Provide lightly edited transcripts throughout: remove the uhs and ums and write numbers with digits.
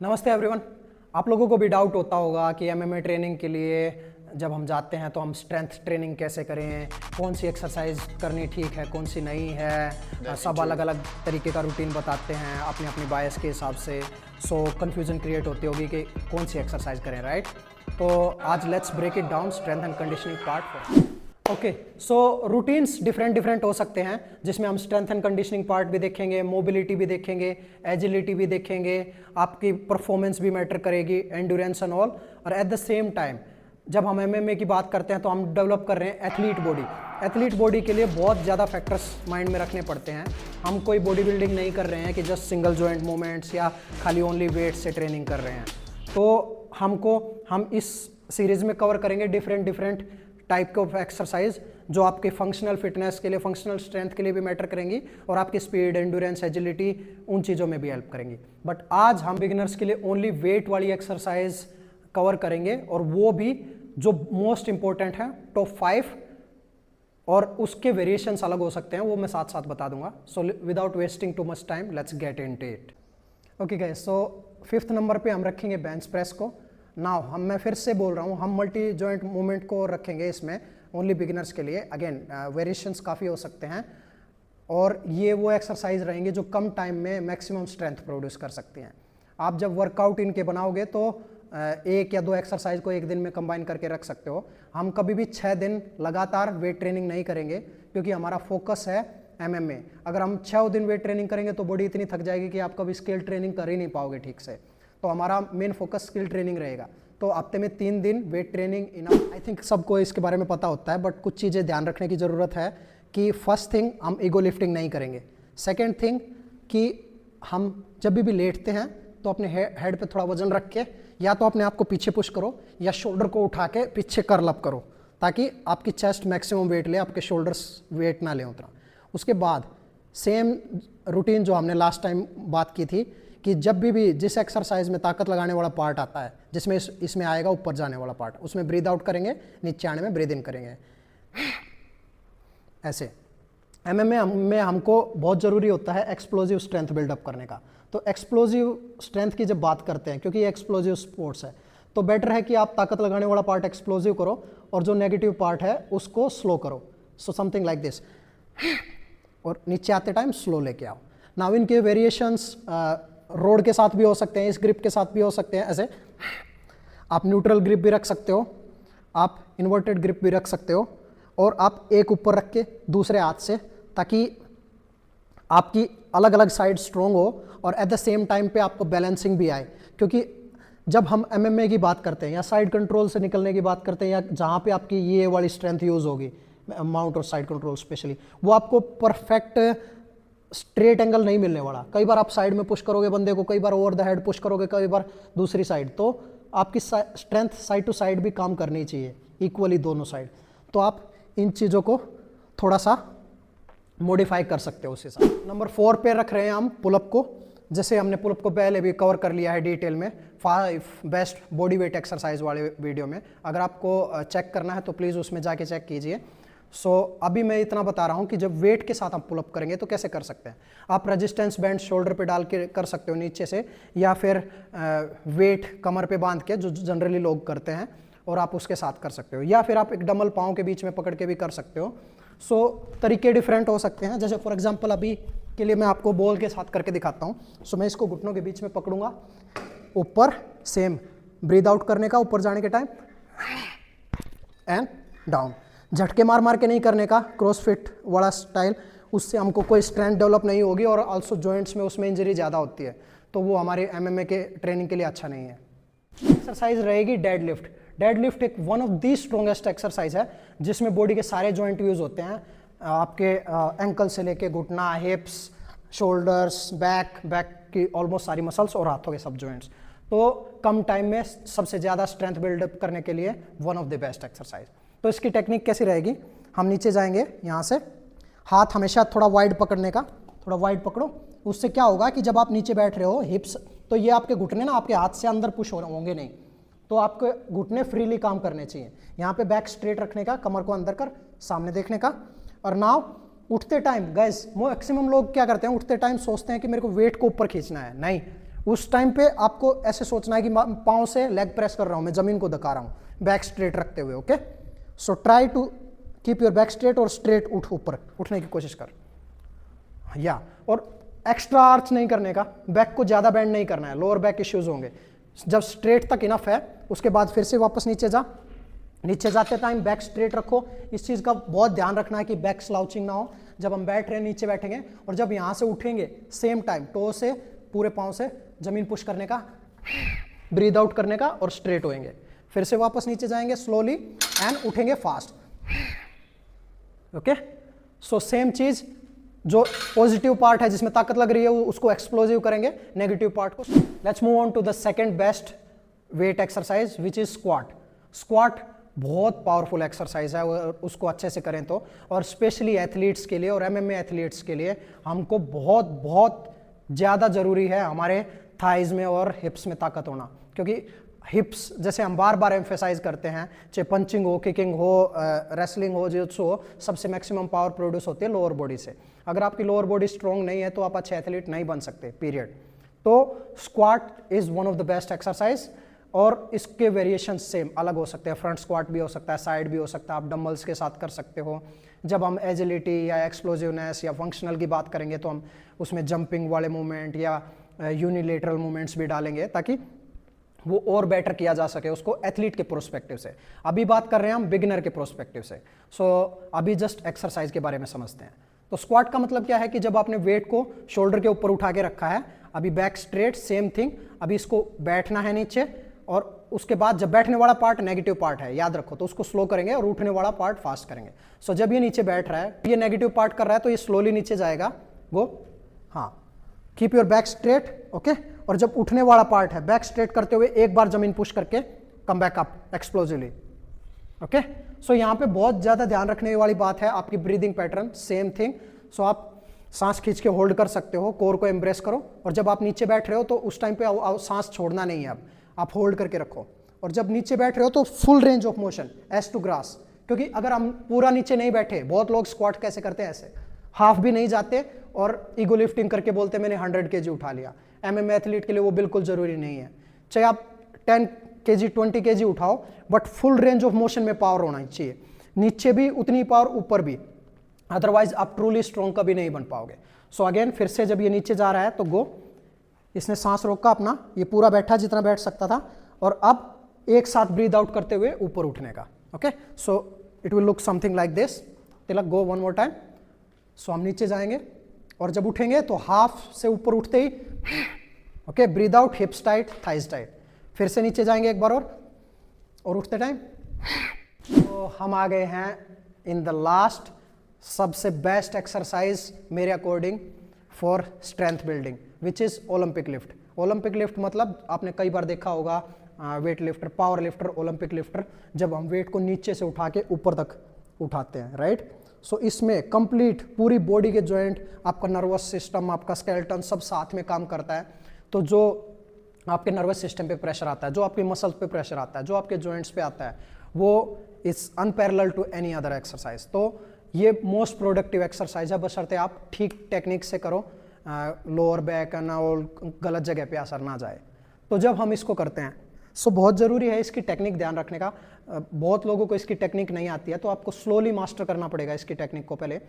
नमस्ते एवरीवन। आप लोगों को भी डाउट होता होगा कि एमएमए ट्रेनिंग के लिए जब हम जाते हैं तो हम स्ट्रेंथ ट्रेनिंग कैसे करें, कौन सी एक्सरसाइज करनी ठीक है, कौन सी नहीं है। सब अलग अलग तरीके का रूटीन बताते हैं अपनी अपनी बायस के हिसाब से। सो कन्फ्यूजन क्रिएट होती होगी कि कौन सी एक्सरसाइज करें, राइट। तो आज let's break it down, strength and conditioning part. Okay, so routines different हो सकते हैं, जिसमें हम स्ट्रेंथ एंड कंडीशनिंग पार्ट भी देखेंगे, मोबिलिटी भी देखेंगे, एजिलिटी भी देखेंगे, आपकी परफॉर्मेंस भी मैटर करेगी, एंड्योरेंस एंड ऑल। और एट द सेम टाइम जब हम एमएमए की बात करते हैं तो हम डेवलप कर रहे हैं एथलीट बॉडी। एथलीट बॉडी के लिए बहुत ज़्यादा फैक्टर्स माइंड में रखने पड़ते हैं। हम कोई बॉडी बिल्डिंग नहीं कर रहे हैं कि जस्ट सिंगल जॉइंट मूवमेंट्स या खाली ओनली वेट से ट्रेनिंग कर रहे हैं। तो हम इस सीरीज़ में कवर करेंगे डिफरेंट टाइप ऑफ एक्सरसाइज जो आपके फंक्शनल फिटनेस के लिए, फंक्शनल स्ट्रेंथ के लिए भी मैटर करेंगी और आपकी स्पीड, एंड्योरेंस, एजिलिटी उन चीज़ों में भी हेल्प करेंगी। बट आज हम बिगिनर्स के लिए ओनली वेट वाली एक्सरसाइज कवर करेंगे, और वो भी जो मोस्ट इंपॉर्टेंट है, टॉप 5, और उसके वेरिएशंस अलग हो सकते हैं, वो मैं साथ साथ बता दूंगा। So without wasting too much time let's get into it. Okay guys, so 5th number पे हम रखेंगे बेंच प्रेस को। नाउ मैं फिर से बोल रहा हूँ, हम मल्टी जॉइंट मूवमेंट को रखेंगे इसमें ओनली बिगिनर्स के लिए। अगेन वेरिएशंस काफ़ी हो सकते हैं, और ये वो एक्सरसाइज रहेंगे जो कम टाइम में मैक्सिमम स्ट्रेंथ प्रोड्यूस कर सकती हैं। आप जब वर्कआउट इनके बनाओगे तो एक या दो एक्सरसाइज को एक दिन में कंबाइन करके रख सकते हो। हम कभी भी 6 दिन लगातार वेट ट्रेनिंग नहीं करेंगे, क्योंकि हमारा फोकस है एमएमए। अगर हम 6 दिन वेट ट्रेनिंग करेंगे तो बॉडी इतनी थक जाएगी कि आप कभी स्किल ट्रेनिंग कर ही नहीं पाओगे ठीक से। तो हमारा मेन फोकस स्किल ट्रेनिंग रहेगा। तो हफ्ते में 3 दिन weight training enough. I think सबको इसके बारे में पता होता है, बट कुछ चीज़ें ध्यान रखने की ज़रूरत है कि फर्स्ट थिंग, हम ईगो लिफ्टिंग नहीं करेंगे। सेकेंड थिंग कि हम जब भी लेटते हैं तो अपने हेड पे थोड़ा वजन रख के या तो अपने आप को पीछे पुश करो या शोल्डर को उठा के पीछे कर्ल अप करो, ताकि आपकी चेस्ट मैक्सिमम वेट ले, आपके शोल्डर्स वेट ना ले उतना। उसके बाद सेम रूटीन जो हमने लास्ट टाइम बात की थी कि जब भी जिस एक्सरसाइज में ताकत लगाने वाला पार्ट आता है, जिसमें इसमें आएगा ऊपर जाने वाला पार्ट, उसमें ब्रीद आउट करेंगे, नीचे आने में ब्रीद इन करेंगे, ऐसे। एमएमए में हमको बहुत ज़रूरी होता है एक्सप्लोजिव स्ट्रेंथ बिल्डअप करने का। तो एक्सप्लोजिव स्ट्रेंथ की जब बात करते हैं, क्योंकि ये एक्सप्लोजिव स्पोर्ट्स है, तो बेटर है कि आप ताकत लगाने वाला पार्ट एक्सप्लोजिव करो और जो नेगेटिव पार्ट है उसको स्लो करो। सो समथिंग लाइक दिस, और नीचे आते टाइम स्लो लेके आओ। नाउ इनके वेरिएशंस रोड के साथ भी हो सकते हैं, इस ग्रिप के साथ भी हो सकते हैं, ऐसे। आप न्यूट्रल ग्रिप भी रख सकते हो, आप इन्वर्टेड ग्रिप भी रख सकते हो, और आप एक ऊपर रख के दूसरे हाथ से, ताकि आपकी अलग अलग साइड स्ट्रोंग हो और एट द सेम टाइम पे आपको बैलेंसिंग भी आए। क्योंकि जब हम एमएमए की बात करते हैं या साइड कंट्रोल से निकलने की बात करते हैं, या जहाँ पे आपकी ये वाली स्ट्रेंथ यूज़ होगी, माउंट और साइड कंट्रोल स्पेशली, वो आपको परफेक्ट स्ट्रेट एंगल नहीं मिलने वाला। कई बार आप साइड में पुश करोगे बंदे को, कई बार ओवर द हेड पुश करोगे, कई बार दूसरी साइड। तो आपकी स्ट्रेंथ साइड टू साइड भी काम करनी चाहिए, इक्वली दोनों साइड। तो आप इन चीज़ों को थोड़ा सा मॉडिफाई कर सकते हो उस हिसाब। नंबर 4 पे रख रहे हैं हम पुलअप को। जैसे हमने पुलअप को पहले भी कवर कर लिया है डिटेल में 5 बेस्ट बॉडी वेट एक्सरसाइज वाले वीडियो में। अगर आपको चेक करना है तो प्लीज़ उसमें जाके चेक कीजिए। अभी मैं इतना बता रहा हूँ कि जब वेट के साथ हम पुलअप करेंगे तो कैसे कर सकते हैं। आप रेजिस्टेंस बैंड शोल्डर पे डाल के कर सकते हो नीचे से, या फिर वेट कमर पे बांध के, जो जनरली लोग करते हैं, और आप उसके साथ कर सकते हो, या फिर आप एक डंबल पाँव के बीच में पकड़ के भी कर सकते हो। तरीके डिफरेंट हो सकते हैं। जैसे फॉर एग्जांपल अभी के लिए मैं आपको बॉल के साथ करके दिखाता हूँ। मैं इसको घुटनों के बीच में पकड़ूंगा, ऊपर सेम ब्रीद आउट करने का, ऊपर जाने के टाइम एंड डाउन। झटके मार मार के नहीं करने का, क्रॉसफिट वाला स्टाइल, उससे हमको कोई स्ट्रेंथ डेवलप नहीं होगी, और आल्सो जॉइंट्स में उसमें इंजरी ज़्यादा होती है, तो वो हमारे एमएमए के ट्रेनिंग के लिए अच्छा नहीं है। एक्सरसाइज रहेगी डेड लिफ्ट। डेड लिफ्ट एक one of the strongest exercise है, जिसमें बॉडी के सारे जॉइंट यूज़ होते हैं। आपके एंकल से लेके घुटना, हिप्स, शोल्डर्स, बैक की ऑलमोस्ट सारी मसल्स, और हाथों के सब जॉइंट्स। तो कम टाइम में सबसे ज़्यादा स्ट्रेंथ बिल्डअप करने के लिए one of the best exercise. तो इसकी टेक्निक कैसी रहेगी, हम नीचे जाएंगे, यहाँ से हाथ हमेशा थोड़ा वाइड पकड़ने का, थोड़ा वाइड पकड़ो। उससे क्या होगा कि जब आप नीचे बैठ रहे हो, हिप्स, तो ये आपके घुटने ना आपके हाथ से अंदर पुश होंगे नहीं, तो आपके घुटने फ्रीली काम करने चाहिए। यहाँ पे बैक स्ट्रेट रखने का, कमर को अंदर कर, सामने देखने का। और नाउ उठते टाइम गाइस, मैक्सिमम लोग क्या करते हैं, उठते टाइम सोचते हैं कि मेरे को वेट को ऊपर खींचना है। नहीं, उस टाइम पे आपको ऐसे सोचना है कि पाँव से लेग प्रेस कर रहा हूं, मैं जमीन को धका रहा हूं बैक स्ट्रेट रखते हुए। Okay, so try to keep your back straight और स्ट्रेट ऊपर उठने की कोशिश कर। या और एक्स्ट्रा आर्च नहीं करने का, बैक को ज्यादा बेंड नहीं करना है, लोअर बैक इश्यूज होंगे। जब स्ट्रेट तक इनफ है उसके बाद फिर से वापस नीचे जा। नीचे जाते टाइम बैक स्ट्रेट रखो। इस चीज का बहुत ध्यान रखना है कि बैक स्लाउचिंग ना हो जब हम बैठ रहे हैं, नीचे बैठेंगे। और जब यहां से उठेंगे सेम टाइम टो से पूरे पांव से जमीन पुश करने का, ब्रीद आउट करने का और स्ट्रेट होएंगे। फिर से वापस नीचे जाएंगे स्लोली एंड उठेंगे फास्ट। ओके, सो सेम चीज, जो पॉजिटिव पार्ट है जिसमें ताकत लग रही है उसको एक्सप्लोजिव करेंगे, नेगेटिव पार्ट को। Let's move on to the second best weight exercise which is squat. Squat बहुत पावरफुल एक्सरसाइज है और उसको अच्छे से करें तो, और स्पेशली एथलीट्स के लिए और एमएमए एथलीट्स के लिए हमको बहुत बहुत ज़्यादा ज़रूरी है हमारे थाइज में और हिप्स में ताकत होना। क्योंकि हिप्स जैसे हम बार बार एम्फेसाइज करते हैं, चाहे पंचिंग हो, किकिंग हो, रेसलिंग हो, जिट्सु हो, सबसे मैक्सिमम पावर प्रोड्यूस होती है लोअर बॉडी से। अगर आपकी लोअर बॉडी स्ट्रॉन्ग नहीं है तो आप अच्छे एथलीट नहीं बन सकते, पीरियड। तो squat is one of the best exercise और इसके वेरिएशन सेम अलग हो सकते हैं। फ्रंट स्क्वाट भी हो सकता है, साइड भी हो सकता है, आप डंबल्स के साथ कर सकते हो। जब हम एजिलिटी या एक्सप्लोजिवनेस या फंक्शनल की बात करेंगे तो हम उसमें जंपिंग वाले मूवमेंट या यूनिलेटरल मूवमेंट्स भी डालेंगे ताकि वो और बेटर किया जा सके उसको एथलीट के प्रोस्पेक्टिव से। अभी बात कर रहे हैं हम बिगिनर के प्रोस्पेक्टिव से। सो अभी जस्ट एक्सरसाइज के बारे में समझते हैं। तो स्क्वाट का मतलब क्या है कि जब आपने वेट को शोल्डर के ऊपर उठा के रखा है, अभी बैक स्ट्रेट सेम थिंग, अभी इसको बैठना है नीचे और उसके बाद जब बैठने वाला पार्ट नेगेटिव पार्ट है, याद रखो, तो उसको स्लो करेंगे और उठने वाला पार्ट फास्ट करेंगे। सो जब ये नीचे बैठ रहा है, ये नेगेटिव पार्ट कर रहा है तो ये स्लोली नीचे जाएगा। गो, हाँ, keep your back straight. Okay, और जब उठने वाला पार्ट है, बैक स्ट्रेट करते हुए एक बार जमीन पुश करके come back up explosively. Okay, so यहाँ पे बहुत ज्यादा ध्यान रखने वाली बात है आपकी ब्रीदिंग पैटर्न, सेम थिंग। सो आप सांस खींच के होल्ड कर सकते हो, कोर को एम्ब्रेस करो, और जब आप नीचे बैठ रहे हो तो उस टाइम पे सांस छोड़ना नहीं है, आप होल्ड करके रखो। और जब नीचे बैठ रहे हो तो full range of motion ass to grass, क्योंकि अगर हम पूरा नीचे नहीं बैठे, बहुत लोग स्क्वाट कैसे करते हैं, ऐसे हाफ भी नहीं जाते और ईगो लिफ्टिंग करके बोलते मैंने 100 kg उठा लिया। एमएमए एथलीट के लिए वो बिल्कुल जरूरी नहीं है। चाहे आप 10 kg 20 kg उठाओ, but full range of motion में पावर होना चाहिए, नीचे भी उतनी पावर, ऊपर भी, अदरवाइज आप ट्रूली स्ट्रॉन्ग कभी नहीं बन पाओगे। सो अगेन फिर से जब ये नीचे जा रहा है तो गो, इसने सांस रोका अपना, ये पूरा बैठा जितना बैठ सकता था, और अब एक साथ ब्रीद आउट करते हुए ऊपर उठने का। Okay, so it will look something like this. Tilak, go one more time. So हम नीचे जाएंगे और जब उठेंगे तो हाफ से ऊपर उठते ही okay, breathe out, hips tight, thighs tight. फिर से नीचे जाएंगे एक बार और उठते टाइम। तो हम आ गए हैं इन द लास्ट सबसे बेस्ट एक्सरसाइज मेरे according for strength building, which is Olympic lift. Olympic lift मतलब आपने कई बार देखा होगा, weight lifter, power lifter, Olympic lifter, जब हम वेट को नीचे से उठा के ऊपर तक उठाते हैं, राइट। सो इसमें कंप्लीट पूरी बॉडी के जॉइंट, आपका नर्वस सिस्टम, आपका स्केलेटन सब साथ में काम करता है। तो जो आपके नर्वस सिस्टम पे प्रेशर आता है, जो आपके मसल्स पे प्रेशर आता है, जो आपके जॉइंट्स पे आता है, वो is unparallel to any other exercise. तो ये मोस्ट प्रोडक्टिव एक्सरसाइज है, बशर्ते आप ठीक टेक्निक से करो, लोअर बैक ना और गलत जगह पे असर ना जाए। तो जब हम इसको करते हैं, सो बहुत ज़रूरी है इसकी टेक्निक ध्यान रखने का। बहुत लोगों को इसकी टेक्निक नहीं आती है, तो आपको स्लोली मास्टर करना पड़ेगा इसकी टेक्निक को पहले।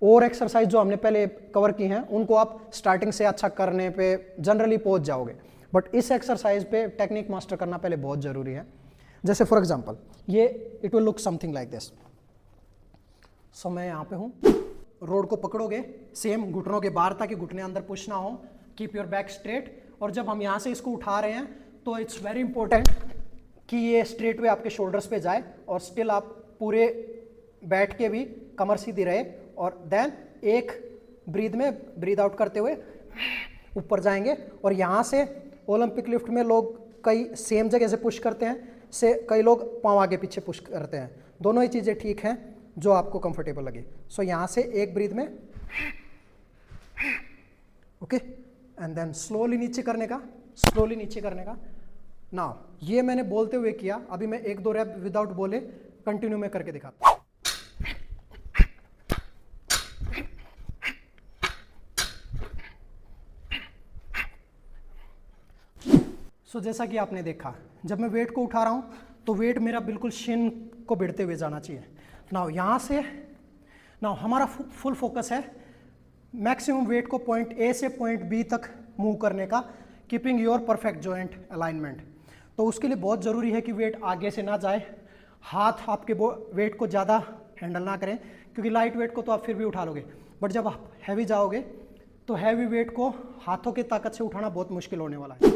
और एक्सरसाइज जो हमने पहले कवर की हैं उनको आप स्टार्टिंग से अच्छा करने पे जनरली पहुंच जाओगे, बट इस एक्सरसाइज पे टेक्निक मास्टर करना पहले बहुत ज़रूरी है। जैसे फॉर एग्जांपल ये it will look something like this. So मैं यहाँ पे हूँ, रोड को पकड़ोगे सेम घुटनों के बाहर ताकि घुटने अंदर पुश ना हो, कीप योर बैक स्ट्रेट। और जब हम यहाँ से इसको उठा रहे हैं तो इट्स वेरी इंपॉर्टेंट कि ये स्ट्रेट वे आपके शोल्डर्स पे जाए और स्टिल आप पूरे बैठ के भी कमर सीधी रहे, और देन एक ब्रीद में ब्रीद आउट करते हुए ऊपर जाएंगे। और यहाँ से ओलंपिक लिफ्ट में लोग कई सेम जगह से पुश करते हैं, से कई लोग पाँव आगे पीछे पुश करते हैं। दोनों ही चीज़ें ठीक हैं जो आपको कंफर्टेबल लगे। सो यहाँ से एक ब्रीद में ओके, एंड देन स्लोली नीचे करने का, स्लोली नीचे करने का। नाउ ये मैंने बोलते हुए किया, अभी मैं 1-2 रैप विदाउट बोले कंटिन्यू में करके दिखाता हूँ। सो जैसा कि आपने देखा, जब मैं वेट को उठा रहा हूँ तो वेट मेरा बिल्कुल शिन को भिड़ते हुए जाना चाहिए। नाउ यहाँ से नाउ हमारा फुल फोकस है मैक्सिमम वेट को पॉइंट ए से पॉइंट बी तक मूव करने का, keeping your perfect joint alignment. तो उसके लिए बहुत ज़रूरी है कि वेट आगे से ना जाए, हाथ आपके वेट को ज़्यादा हैंडल ना करें, क्योंकि लाइट वेट को तो आप फिर भी उठा लोगे, बट जब आप हैवी जाओगे तो हैवी वेट को हाथों की ताकत से उठाना बहुत मुश्किल होने वाला है।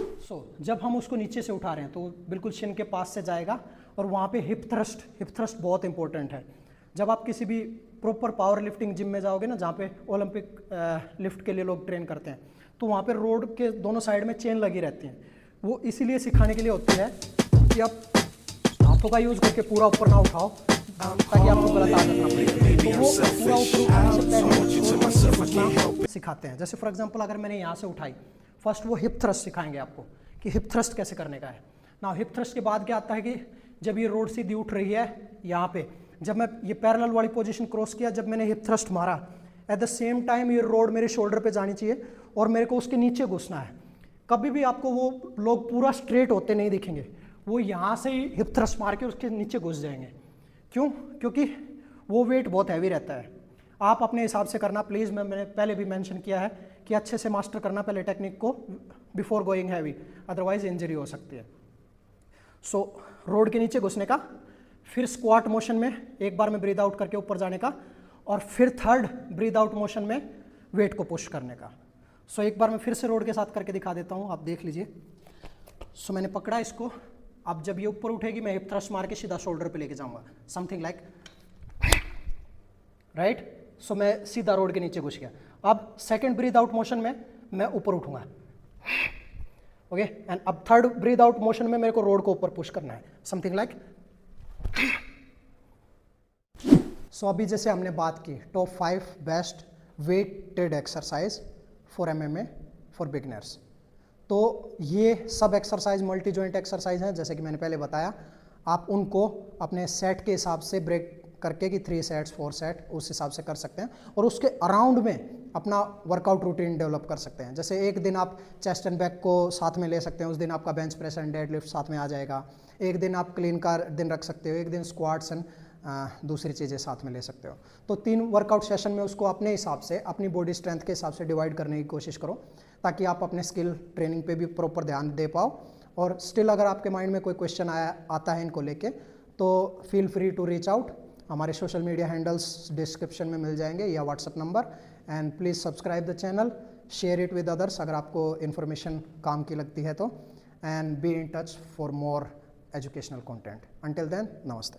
जब हम उसको नीचे से उठा रहे हैं तो बिल्कुल शिन के पास से जाएगा, और वहाँ पे हिप थ्रस्ट बहुत इंपॉर्टेंट है। जब आप किसी भी प्रॉपर पावर लिफ्टिंग जिम में जाओगे ना, जहाँ पे ओलंपिक लिफ्ट के लिए लोग ट्रेन करते हैं, तो वहाँ पे रोड के दोनों साइड में चेन लगी रहती हैं। वो इसीलिए सिखाने के लिए होती है कि आप हाथों का यूज़ करके पूरा ऊपर ना उठाओ, ताकि आपको गलत आदत ना पड़े। तो वो पूरा ऊपर उठाने से पहले सिखाते हैं। जैसे फॉर एग्जांपल अगर मैंने यहाँ से उठाई, फर्स्ट वो हिप थ्रस्ट सिखाएंगे आपको कि हिप थ्रस्ट कैसे करने का है ना। हिप थ्रस्ट के बाद क्या आता है कि जब ये रोड सीधी उठ रही है, यहाँ पे जब मैं ये पैरेलल वाली पोजीशन क्रॉस किया, जब मैंने हिप थ्रस्ट मारा, एट द सेम टाइम ये रोड मेरे शोल्डर पे जानी चाहिए और मेरे को उसके नीचे घुसना है। कभी भी आपको वो लोग पूरा स्ट्रेट होते नहीं दिखेंगे, वो यहाँ से ही हिप थ्रस्ट मार के उसके नीचे घुस जाएंगे। क्यों? क्योंकि वो वेट बहुत हैवी रहता है। आप अपने हिसाब से करना प्लीज़। मैंने पहले भी मेंशन किया है कि अच्छे से मास्टर करना पहले टेक्निक को before going heavy, otherwise injury हो सकती है। सो रोड के नीचे घुसने का, फिर स्क्वाट मोशन में एक बार में ब्रीद आउट करके ऊपर जाने का, और फिर थर्ड ब्रीद आउट मोशन में वेट को पुश करने का। सो एक बार मैं फिर से रोड के साथ करके दिखा देता हूँ, आप देख लीजिए। सो मैंने पकड़ा इसको, अब जब ये ऊपर उठेगी मैं हिप थ्रस्ट मार के सीधा शोल्डर पे लेके जाऊंगा, समथिंग लाइक राइट। सो मैं सीधा रोड के नीचे घुस गया। अब सेकंड ब्रीद आउट मोशन में मैं ऊपर उठूंगा, ओके। एंड अब थर्ड ब्रीद आउट मोशन में मेरे को रोड को ऊपर पुश करना है, समथिंग लाइक। सो अभी जैसे हमने बात की top 5 best weighted exercise for MMA for beginners, तो ये सब एक्सरसाइज मल्टी जॉइंट एक्सरसाइज हैं। जैसे कि मैंने पहले बताया, आप उनको अपने सेट के हिसाब से ब्रेक करके कि 3 सेट्स 4 सेट उस हिसाब से कर सकते हैं, और उसके अराउंड में अपना वर्कआउट रूटीन डेवलप कर सकते हैं। जैसे एक दिन आप चेस्ट एंड बैक को साथ में ले सकते हैं, उस दिन आपका बेंच प्रेस एंड डेडलिफ्ट साथ में आ जाएगा। एक दिन आप क्लीन का दिन रख सकते हो, एक दिन स्क्वाट्स एंड दूसरी चीज़ें साथ में ले सकते हो। तो 3 वर्कआउट सेशन में उसको अपने हिसाब से, अपनी बॉडी स्ट्रेंथ के हिसाब से डिवाइड करने की कोशिश करो, ताकि आप अपने स्किल ट्रेनिंग पे भी प्रॉपर ध्यान दे पाओ। और स्टिल अगर आपके माइंड में कोई क्वेश्चन आता है इनको लेके, तो feel free to reach out. हमारे सोशल मीडिया हैंडल्स डिस्क्रिप्शन में मिल जाएंगे, या WhatsApp number. And please subscribe the channel, share it with others अगर आपको इन्फॉर्मेशन काम की लगती है तो, and be in touch for more educational content. Until then, नमस्ते।